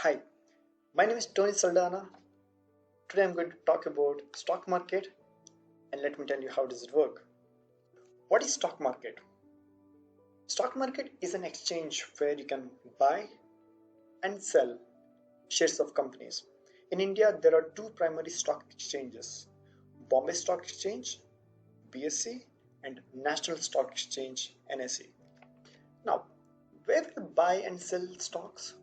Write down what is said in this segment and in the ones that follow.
Hi, my name is Tony Saldana. Today I'm going to talk about stock market and let me tell you how does it work. What is stock market? Stock market is an exchange where you can buy and sell shares of companies. In India, there are two primary stock exchanges: Bombay Stock Exchange (BSE) and National Stock Exchange (NSE). Now, where will buy and sell stocks?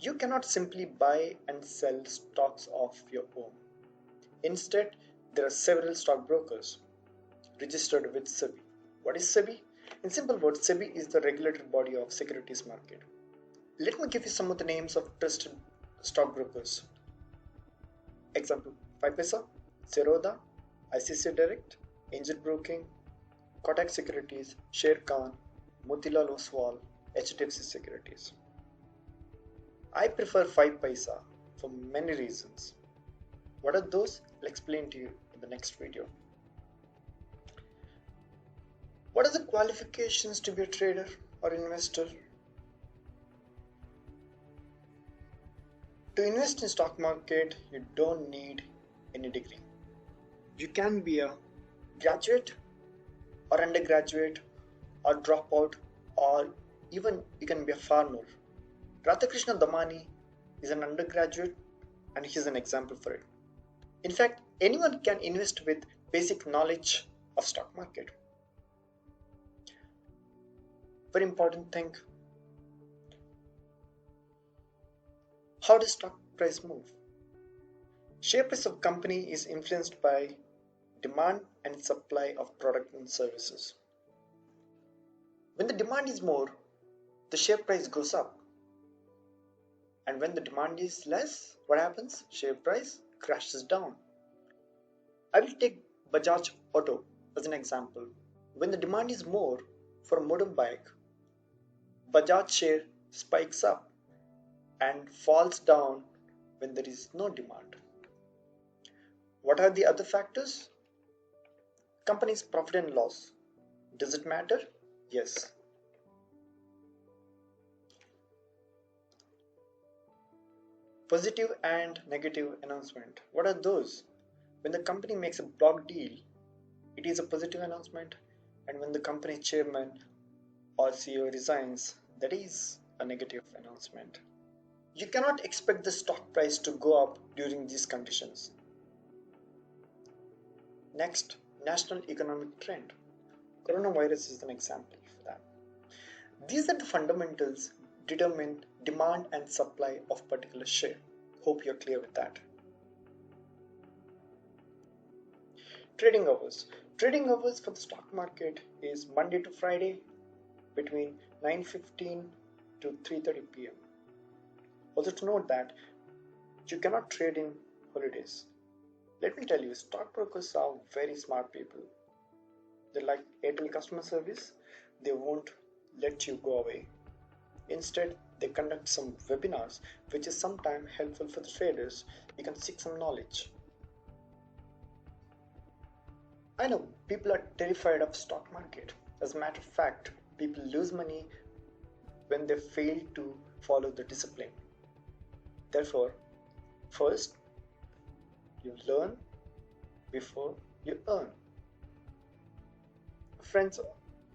You cannot simply buy and sell stocks of your own. Instead, there are several stockbrokers registered with SEBI. What is SEBI? In simple words, SEBI is the regulated body of securities market. Let me give you some of the names of trusted stockbrokers. Example: 5paisa, Zerodha, ICICI Direct, Angel Broking, Kotak Securities, Sharekhan, Motilal Oswal, HDFC Securities. I prefer 5paisa for many reasons. What are those? I'll explain to you in the next video. What are the qualifications to be a trader or investor? To invest in stock market, you don't need any degree. You can be a graduate or undergraduate or dropout, or even you can be a farmer. Radhakrishna Damani is an undergraduate and he's an example for it. In fact, anyone can invest with basic knowledge of stock market. Very important thing. How does stock price move? Share price of company is influenced by demand and supply of product and services. When the demand is more, the share price goes up. And when the demand is less, what happens? Share price crashes down. I will take Bajaj Auto as an example. When the demand is more for a motorbike, Bajaj share spikes up and falls down when there is no demand. What are the other factors? Company's profit and loss. Does it matter? Yes. Positive and negative announcement. What are those? When the company makes a block deal, it is a positive announcement, and when the company chairman or CEO resigns, that is a negative announcement. You cannot expect the stock price to go up during these conditions. Next, national economic trend. Coronavirus is an example for that. These are the fundamentals determine demand and supply of particular share. Hope you're clear with that. Trading hours. Trading hours for the stock market is Monday to Friday between 9:15 to 3:30 p.m. Also to note that you cannot trade in holidays. Let me tell you, stockbrokers are very smart people. They're like Airtel customer service. They won't let you go away. Instead, they conduct some webinars, which is sometimes helpful for the traders. You can seek some knowledge. I know people are terrified of stock market. As a matter of fact, people lose money when they fail to follow the discipline. Therefore, first, you learn before you earn. Friends,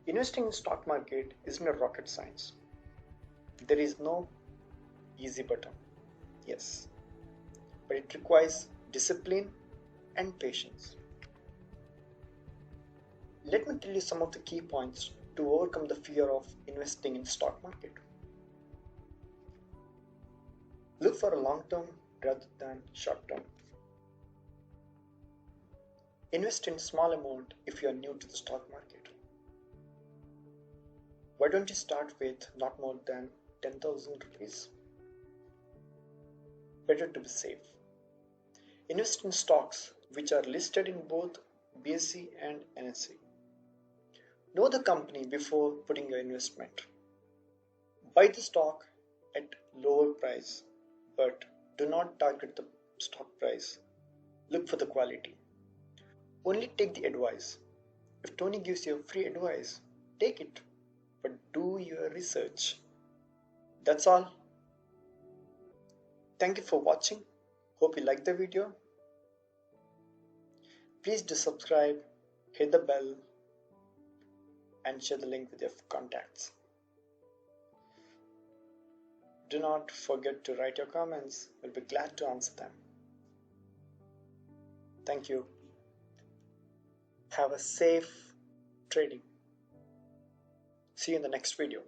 investing in stock market isn't a rocket science. There is no easy button. Yes, but it requires discipline and patience. Let me tell you some of the key points to overcome the fear of investing in stock market. Look for a long term rather than short term. Invest in small amount if you are new to the stock market. Why don't you start with not more than 10,000 rupees? Better to be safe. Invest in stocks which are listed in both BSE and NSE. Know the company before putting your investment. Buy the stock at lower price, but do not target the stock price. Look for the quality. Only take the advice. If Tony gives you free advice, take it, but do your research. That's all. Thank you for watching. Hope you liked the video. Please do subscribe, hit the bell, and share the link with your contacts. Do not forget to write your comments. We'll be glad to answer them. Thank you. Have a safe trading. See you in the next video.